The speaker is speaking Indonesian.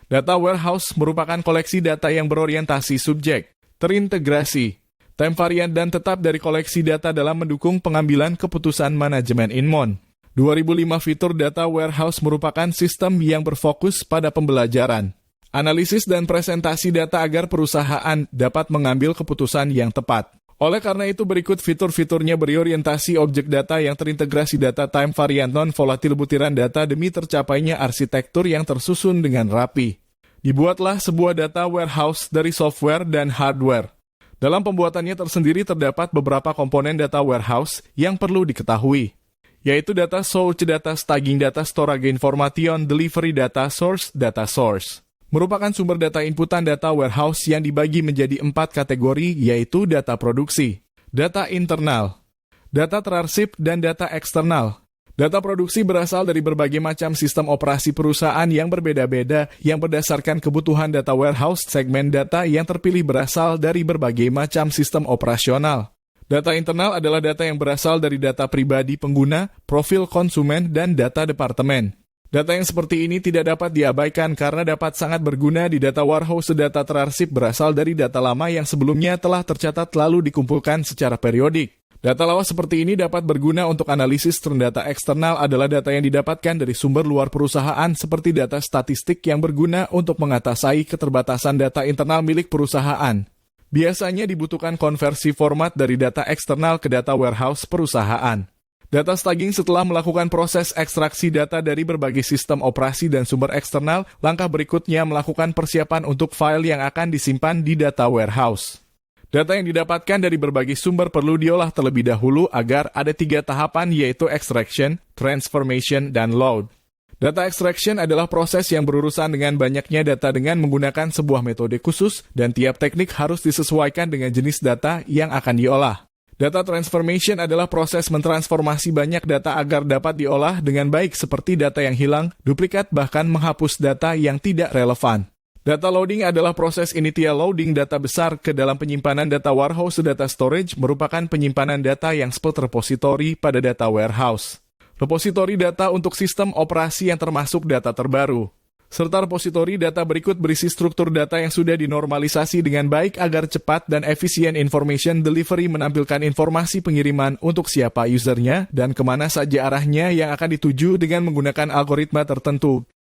Data warehouse merupakan koleksi data yang berorientasi subjek, terintegrasi, time variant dan tetap dari koleksi data dalam mendukung pengambilan keputusan manajemen Inmon. 2005 fitur data warehouse merupakan sistem yang berfokus pada pembelajaran, analisis dan presentasi data agar perusahaan dapat mengambil keputusan yang tepat. Oleh karena itu berikut fitur-fiturnya berorientasi objek data yang terintegrasi data time variant non-volatil butiran data demi tercapainya arsitektur yang tersusun dengan rapi. Dibuatlah sebuah data warehouse dari software dan hardware. Dalam pembuatannya tersendiri terdapat beberapa komponen data warehouse yang perlu diketahui, yaitu data source, data staging, data storage information, delivery data source, merupakan sumber data inputan data warehouse yang dibagi menjadi 4 kategori, yaitu data produksi, data internal, data terarsip, dan data eksternal. Data produksi berasal dari berbagai macam sistem operasi perusahaan yang berbeda-beda yang berdasarkan kebutuhan data warehouse. Segmen data yang terpilih berasal dari berbagai macam sistem operasional. Data internal adalah data yang berasal dari data pribadi pengguna, profil konsumen, dan data departemen. Data yang seperti ini tidak dapat diabaikan karena dapat sangat berguna di data warehouse. Data terarsip berasal dari data lama yang sebelumnya telah tercatat lalu dikumpulkan secara periodik. Data lawas seperti ini dapat berguna untuk analisis. Data eksternal adalah data yang didapatkan dari sumber luar perusahaan seperti data statistik yang berguna untuk mengatasi keterbatasan data internal milik perusahaan. Biasanya dibutuhkan konversi format dari data eksternal ke data warehouse perusahaan. Data staging setelah melakukan proses ekstraksi data dari berbagai sistem operasi dan sumber eksternal, langkah berikutnya melakukan persiapan untuk file yang akan disimpan di data warehouse. Data yang didapatkan dari berbagai sumber perlu diolah terlebih dahulu agar ada 3 tahapan, yaitu extraction, transformation, dan load. Data extraction adalah proses yang berurusan dengan banyaknya data dengan menggunakan sebuah metode khusus dan tiap teknik harus disesuaikan dengan jenis data yang akan diolah. Data transformation adalah proses mentransformasi banyak data agar dapat diolah dengan baik seperti data yang hilang, duplikat, bahkan menghapus data yang tidak relevan. Data loading adalah proses initial loading data besar ke dalam penyimpanan data warehouse. Data storage merupakan penyimpanan data yang spot repository pada data warehouse. Repositori data untuk sistem operasi yang termasuk data terbaru. Serta repositori data berikut berisi struktur data yang sudah dinormalisasi dengan baik agar cepat dan efisien. Information delivery menampilkan informasi pengiriman untuk siapa usernya dan kemana saja arahnya yang akan dituju dengan menggunakan algoritma tertentu.